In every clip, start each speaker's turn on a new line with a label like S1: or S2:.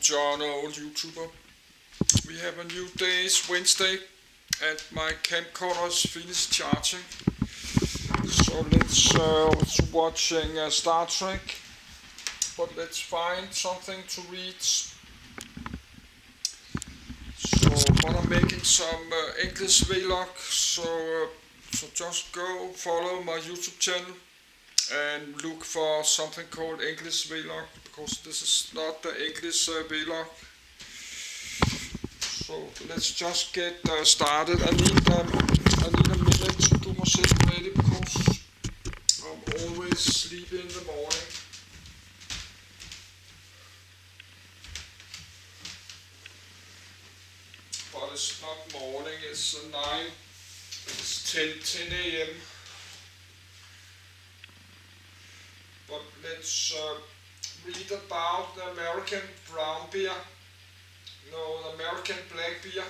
S1: John, old YouTuber. We have a new day, it's Wednesday, and my camcorder is finished charging. So let's watching Star Trek, but let's find something to read. So, but I'm making some English vlog, so just go follow my YouTube channel and look for something called English vlog, because this is not the English vlog. So let's just get started. I need a minute to do myself ready, because I'm always sleepy in the morning. But it's not morning, it's 9, it's 10 a.m. But let's read about the American brown bear. No, the American black bear.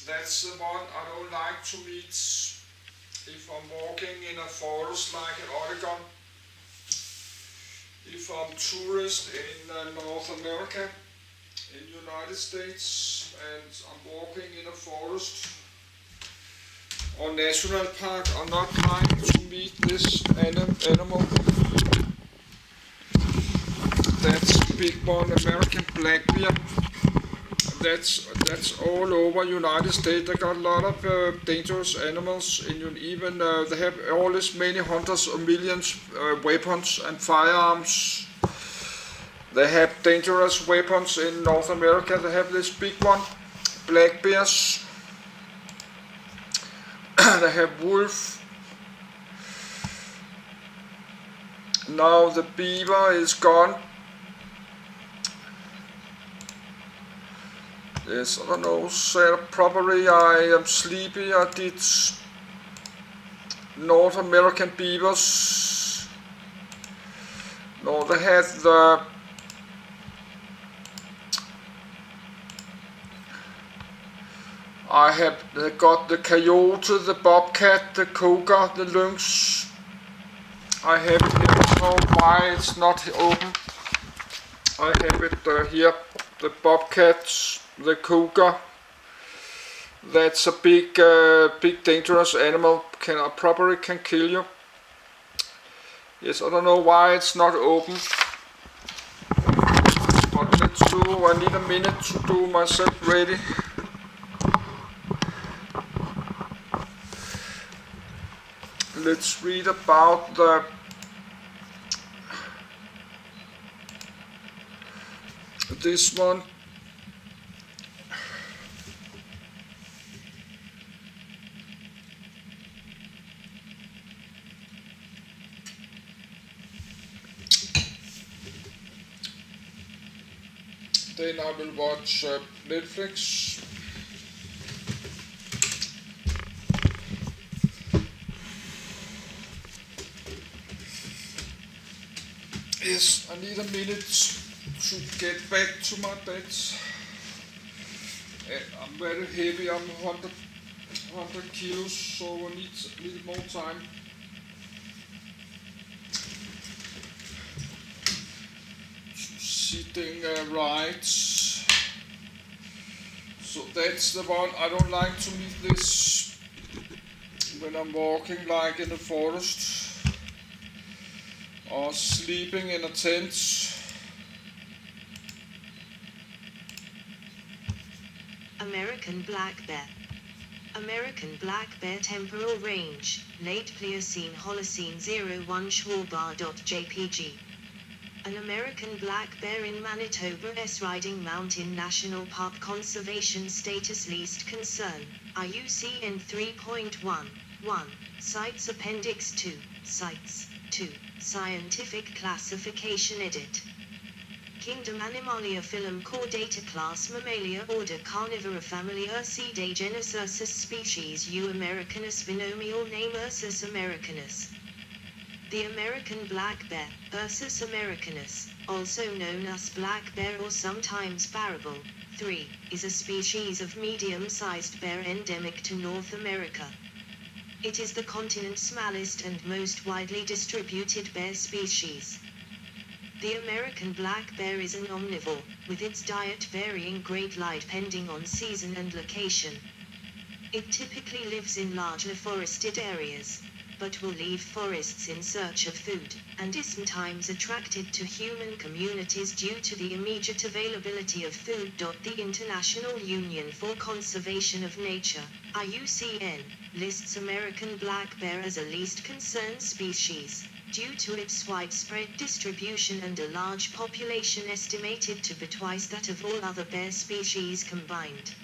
S1: That's the one I don't like to meet if I'm walking in a forest like in Oregon. If I'm tourist in North America, in United States, and I'm walking in a forest or national park, I'm not trying to meet this animal. That's big one, American black bear. That's all over United States. They got a lot of dangerous animals, and even they have all this many hundreds of millions weapons and firearms. They have dangerous weapons in North America. They have this big one, black bears. They have wolf. Now the beaver is gone. Yes, I don't know, so probably I am sleepy. I did North American beavers. No, they had they got the coyote, the bobcat, the cougar, the lynx. I have it here. I don't know why it's not open. I have it here, the bobcat, the cougar. That's a big dangerous animal. Probably can kill you. Yes, I don't know why it's not open. But let's do. I need a minute to do myself ready. Let's read about this one. Then I will watch Netflix. Yes, I need a minute to get back to my bed. And I'm very heavy, I'm 100 kilos, so I need a little more time. Sitting right. So that's the one. I don't like to meet this when I'm walking like in the forest or sleeping in a tent.
S2: American black bear. American black bear temporal range, late Pliocene Holocene 01 Schwalbar.jpg. An American black bear in Manitoba S. Riding Mountain National Park Conservation Status Least Concern, IUCN 3.1. 1. Sites Appendix 2. Sites. 2. Scientific Classification Edit. Kingdom Animalia Phylum Chordata Class Mammalia Order Carnivora Family Ursidae Genus Ursus Species U Americanus Binomial Name Ursus Americanus. The American black bear, Ursus americanus, also known as black bear or sometimes barrable, 3, is a species of medium-sized bear endemic to North America. It is the continent's smallest and most widely distributed bear species. The American black bear is an omnivore, with its diet varying greatly depending on season and location. It typically lives in larger forested areas, but will leave forests in search of food, and is sometimes attracted to human communities due to the immediate availability of food. The International Union for Conservation of Nature, IUCN, lists American black bear as a least concern species, due to its widespread distribution and a large population estimated to be twice that of all other bear species combined.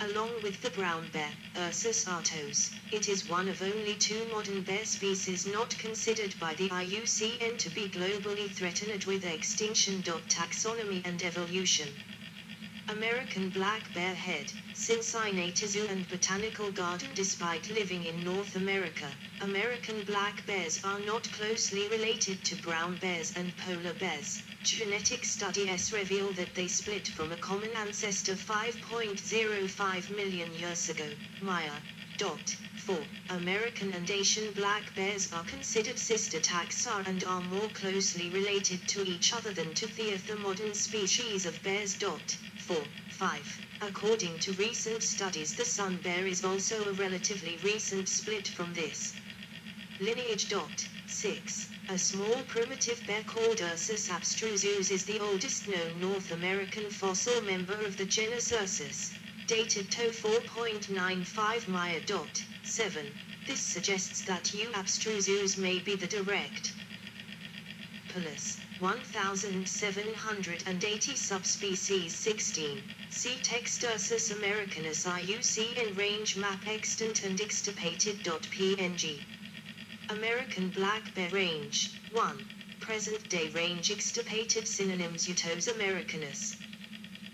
S2: Along with the brown bear, Ursus arctos, it is one of only two modern bear species not considered by the IUCN to be globally threatened with extinction. Taxonomy and evolution. American black bear head, Cincinnati Zoo and Botanical Garden. Despite living in North America, American black bears are not closely related to brown bears and polar bears. Genetic studies reveal that they split from a common ancestor 5.05 million years ago. Maya. 4. American and Asian black bears are considered sister taxa and are more closely related to each other than to the modern species of bears. 5. According to recent studies, the sun bear is also a relatively recent split from this lineage. 6. A small primitive bear called Ursus abstrusus is the oldest known North American fossil member of the genus Ursus, dated to 4.95 Maya. 7. This suggests that U. abstrusus may be the direct Pallas, 1780 subspecies. 16. See text Ursus americanus IUCN range map extant and extirpated. PNG. American black bear range. 1. Present day range extirpated. Synonyms: Eutos americanus,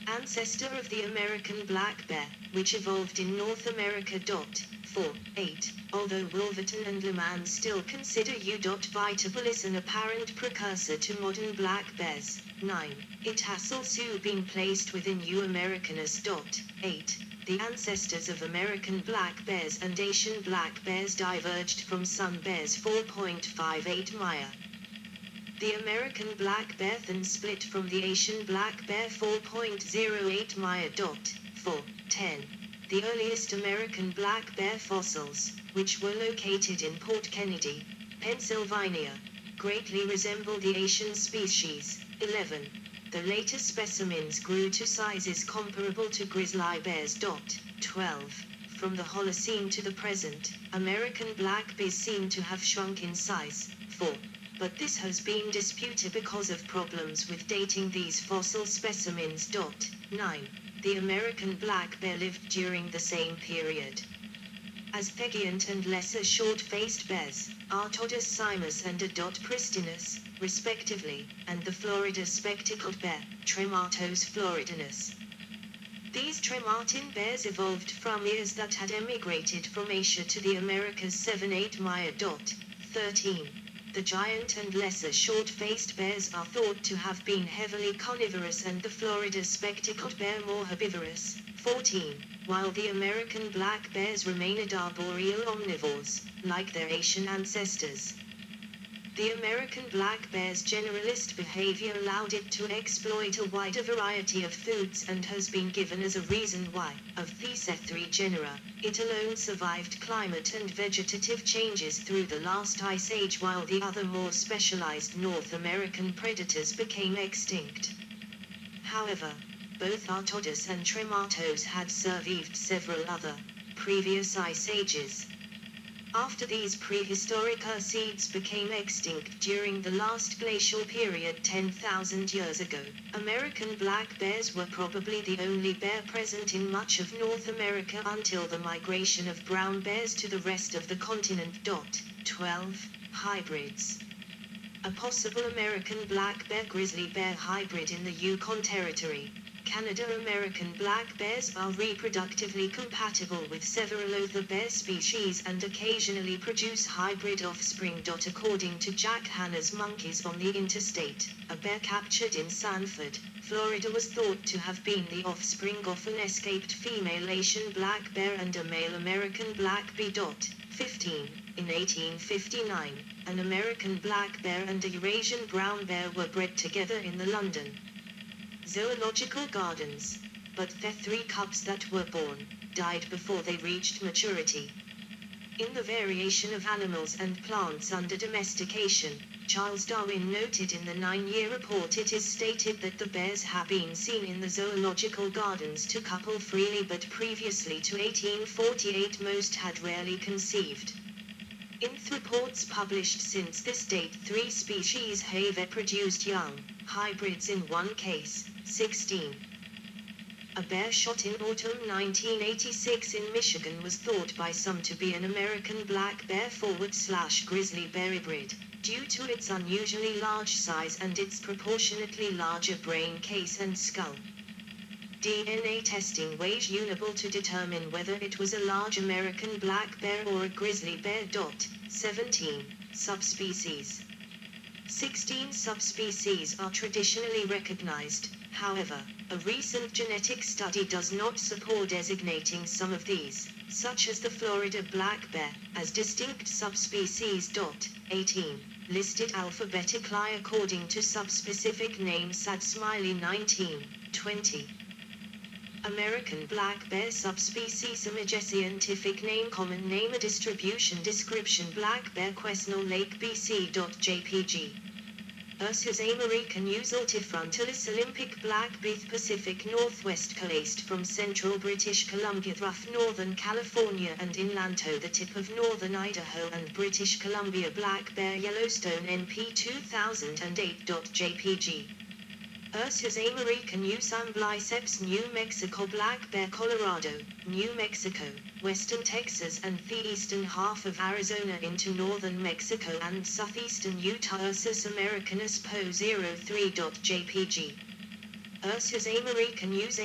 S2: ancestor of the American black bear, which evolved in North America. 4. 8. Although Wolverton and Leman still consider U. Vitabulis an apparent precursor to modern black bears. 9. It has also been placed within U. americanus. 8. The ancestors of American black bears and Asian black bears diverged from sun bears. 4.58 Maya. The American black bear then split from the Asian black bear. 4.08 Maya. 4. 10. The earliest American black bear fossils, which were located in Port Kennedy, Pennsylvania, greatly resemble the Asian species. 11. The later specimens grew to sizes comparable to grizzly bears. 12. From the Holocene to the present, American black bears seem to have shrunk in size. 4. But this has been disputed because of problems with dating these fossil specimens. 9. The American black bear lived during the same period as the giant and lesser short-faced bears, Artodus simus and A. pristinus, respectively, and the Florida spectacled bear, Tremartos floridinus. These Tremartin bears evolved from ears that had emigrated from Asia to the Americas. 7.8 Maya. 13. The giant and lesser short-faced bears are thought to have been heavily carnivorous and the Florida spectacled bear more herbivorous. 14. While the American black bears remained arboreal omnivores, like their Asian ancestors. The American black bear's generalist behavior allowed it to exploit a wider variety of foods and has been given as a reason why, of these 3 genera, it alone survived climate and vegetative changes through the last ice age while the other more specialized North American predators became extinct. However, both Artodus and Tremartos had survived several other, previous ice ages. After these prehistoric ursids became extinct during the last glacial period 10,000 years ago, American black bears were probably the only bear present in much of North America until the migration of brown bears to the rest of the continent. 12. Hybrids. A possible American black bear grizzly bear hybrid in the Yukon Territory, Canada. American black bears are reproductively compatible with several other bear species and occasionally produce hybrid offspring. According to Jack Hanna's Monkeys on the Interstate, a bear captured in Sanford, Florida was thought to have been the offspring of an escaped female Asian black bear and a male American black bear. 15. In 1859, an American black bear and a Eurasian brown bear were bred together in the London Zoological Gardens, but their 3 cubs that were born died before they reached maturity. In The Variation of Animals and Plants Under Domestication, Charles Darwin noted in the 9-year report it is stated that the bears have been seen in the zoological gardens to couple freely, but previously to 1848 most had rarely conceived. In the reports published since this date, 3 species have produced young hybrids in 1 case, 16. A bear shot in autumn 1986 in Michigan was thought by some to be an American black bear / grizzly bear hybrid, due to its unusually large size and its proportionately larger brain case and skull. DNA testing was usable to determine whether it was a large American black bear or a grizzly bear. 17 subspecies. 16 subspecies are traditionally recognized. However, a recent genetic study does not support designating some of these, such as the Florida black bear, as distinct subspecies. 18 listed alphabetically according to subspecific name. Sad Smiley 19, 20. American black bear subspecies image scientific name common name a distribution description black bear Quesnel Lake BC. JPG Ursus americanus altifrontalis olympic black bear Pacific Northwest coast from central British Columbia rough northern California and inland to the tip of northern Idaho and British Columbia black bear Yellowstone NP 2008. JPG Ursus americanus ambliceps New Mexico black bear Colorado, New Mexico, western Texas and the eastern half of Arizona into northern Mexico and southeastern Utah. Ursus americanus PO 03. JPG Ursus americanus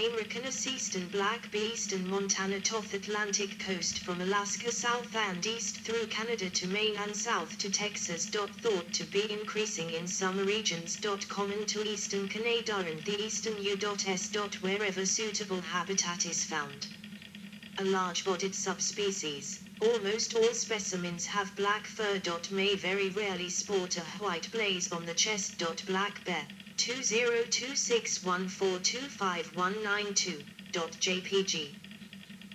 S2: eastern black bear eastern Montana to Atlantic coast from Alaska south and east through Canada to Maine and south to Texas. Thought to be increasing in some regions. Common to eastern Canada and the eastern U.S. Wherever suitable habitat is found. A large-bodied subspecies. Almost all specimens have black fur. May very rarely sport a white blaze on the chest. Black bear 202614259192. JPG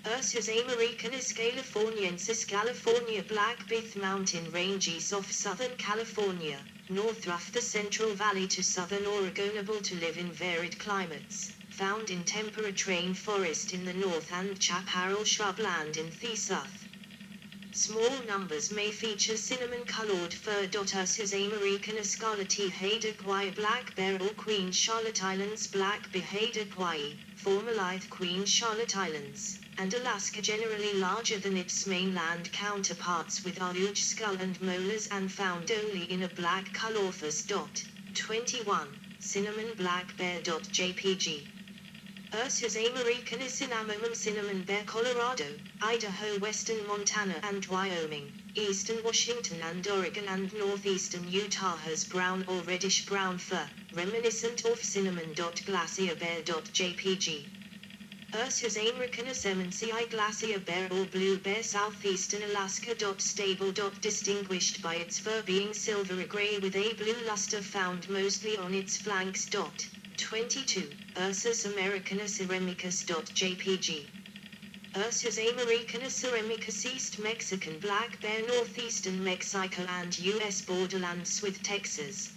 S2: Ursus americanus californiensis California black bear mountain ranges off southern California, north of the Central Valley to southern Oregon. Able to live in varied climates, found in temperate rainforest in the north and chaparral shrubland in the south. Small numbers may feature cinnamon-colored fur. Ursus americanus scarlatti hadequai black bear or Queen Charlotte Islands black bear hadequai, formerly Queen Charlotte Islands, and Alaska generally larger than its mainland counterparts with a huge skull and molars and found only in a black colorphus. 21 cinnamon black bear. JPG Ursus americanus cinnamomum cinnamon bear Colorado, Idaho western Montana and Wyoming, eastern Washington and Oregon and northeastern Utah has brown or reddish brown fur, reminiscent of cinnamon. Glacier bear. JPG Ursus americanus eminci glacier bear or blue bear southeastern Alaska. Stable. Distinguished by its fur being silvery gray with a blue luster found mostly on its flanks. 22 Ursus americanus eremicus. JPG Ursus americanus eremicus East Mexican black bear northeastern Mexico and U.S. borderlands with Texas.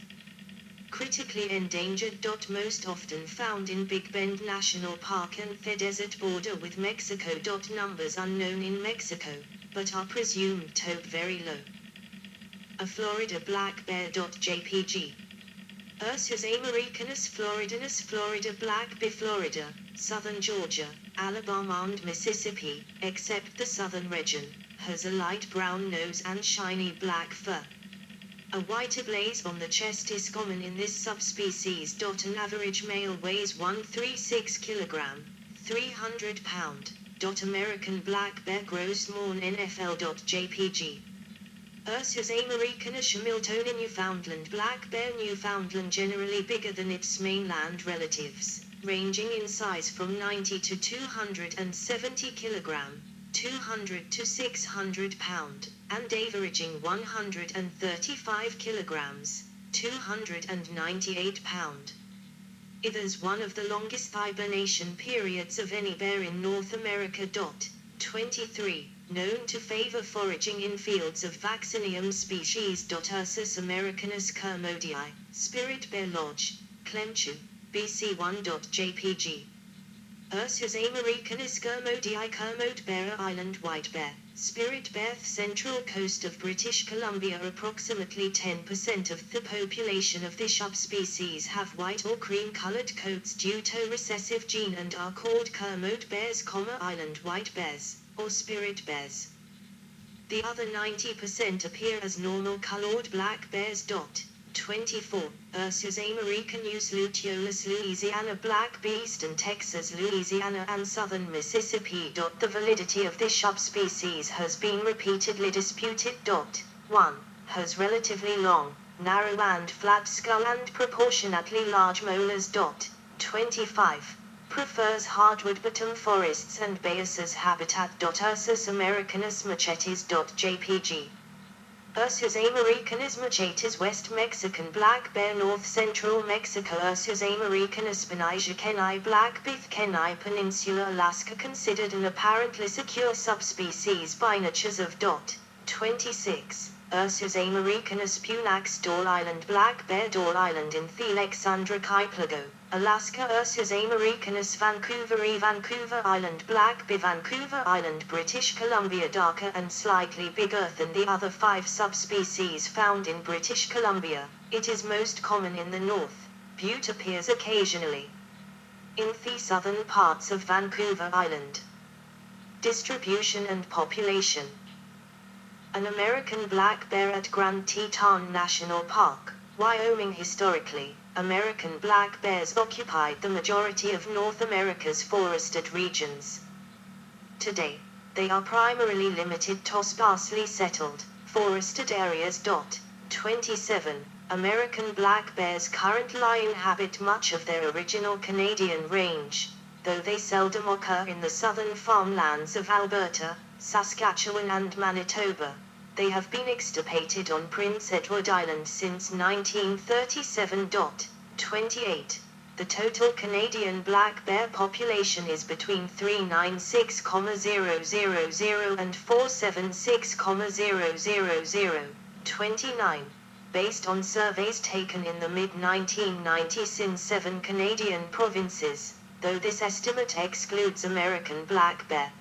S2: Critically endangered. Most often found in Big Bend National Park and the desert border with Mexico. Numbers unknown in Mexico, but are presumed to be very low. A Florida black bear. JPG Ursus americanus floridinus Florida black bear Florida, southern Georgia, Alabama and Mississippi, except the southern region, has a light brown nose and shiny black fur. A white ablaze on the chest is common in this subspecies. An average male weighs 136 kg, 300 pound. American black bear gross morn NFL. JPG Ursus americanus Hamiltoni Newfoundland black bear Newfoundland generally bigger than its mainland relatives, ranging in size from 90 to 270 kg. 200 to 600 pound, and averaging 135 kilograms, 298 pound. It is one of the longest hibernation periods of any bear in North America. 23. Known to favor foraging in fields of Vaccinium species. Ursus americanus kermodii, Spirit Bear Lodge, Clemchu, BC1.jpg. Ursus americanus kermodii, Kermode Bearer Island White Bear, Spirit Bear. Central coast of British Columbia. Approximately 10% of the population of this subspecies have white or cream-colored coats due to recessive gene and are called Kermode bears, island white bears, or spirit bears. The other 90% appear as normal-colored black bears. 24. Ursus americanus luteolus, Louisiana black bear, eastern Texas, Louisiana and southern Mississippi. The validity of this subspecies has been repeatedly disputed. 1. Has relatively long, narrow and flat skull and proportionately large molars. 25. Prefers hardwood bottom forests and bayous habitat. Ursus americanus machetes.jpg. Ursus americanus machetes, West Mexican black bear, North Central Mexico. Ursus americanus Benija kenai, black bear, Kenai Peninsula, Alaska. Considered an apparently secure subspecies by natures of. 26. Ursus americanus punax, Dall Island black bear, Dall Island in the Alexandra Archipelago, Alaska. Ursus americanus vancouveri, Vancouver Island black bear, Vancouver Island, British Columbia. Darker and slightly bigger than the other 5 subspecies found in British Columbia. It is most common in the north. Butte appears occasionally in the southern parts of Vancouver Island. Distribution and population. An American black bear at Grand Teton National Park, Wyoming. Historically, American black bears occupied the majority of North America's forested regions. Today, they are primarily limited to sparsely settled, forested areas. 27. American black bears currently inhabit much of their original Canadian range, though they seldom occur in the southern farmlands of Alberta, Saskatchewan and Manitoba. They have been extirpated on Prince Edward Island since 1937. 28. The total Canadian black bear population is between 396,000 and 476,000. 29. Based on surveys taken in the mid-1990s in 7 Canadian provinces, though this estimate excludes American black bear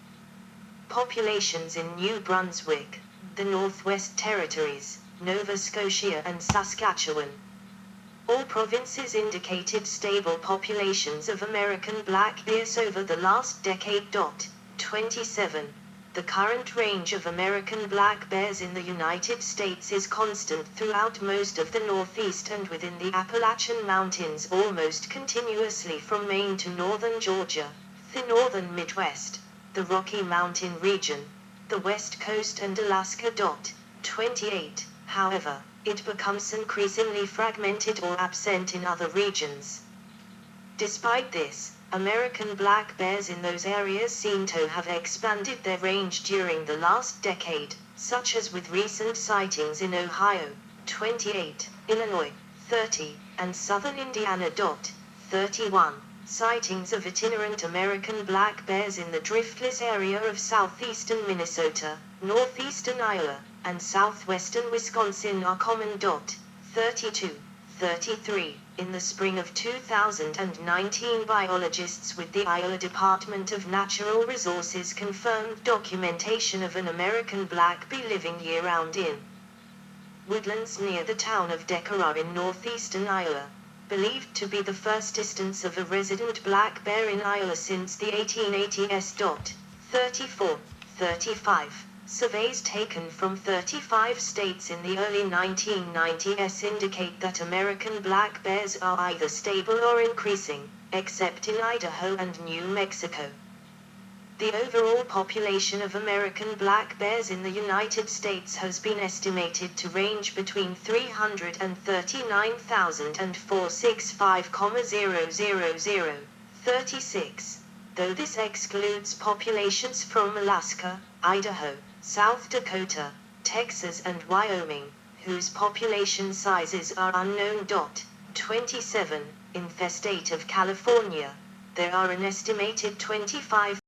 S2: populations in New Brunswick, the Northwest Territories, Nova Scotia and Saskatchewan. All provinces indicated stable populations of American black bears over the last decade. 27. The current range of American black bears in the United States is constant throughout most of the Northeast and within the Appalachian Mountains almost continuously from Maine to northern Georgia, the northern Midwest, the Rocky Mountain region, the West Coast and Alaska. 28. However, it becomes increasingly fragmented or absent in other regions. Despite this, American black bears in those areas seem to have expanded their range during the last decade, such as with recent sightings in Ohio, 28, Illinois, 30, and southern Indiana. 31. Sightings of itinerant American black bears in the driftless area of southeastern Minnesota, northeastern Iowa, and southwestern Wisconsin are common. 32. 33. In the spring of 2019, biologists with the Iowa Department of Natural Resources confirmed documentation of an American black bear living year-round in woodlands near the town of Decorah in northeastern Iowa, believed to be the first instance of a resident black bear in Iowa since the 1880s. 34. 35. Surveys taken from 35 states in the early 1990s indicate that American black bears are either stable or increasing, except in Idaho and New Mexico. The overall population of American black bears in the United States has been estimated to range between 339,000 and 465,000. 36. though this excludes populations from Alaska, Idaho, South Dakota, Texas and Wyoming, whose population sizes are unknown. 27. In the state of California, there are an estimated 25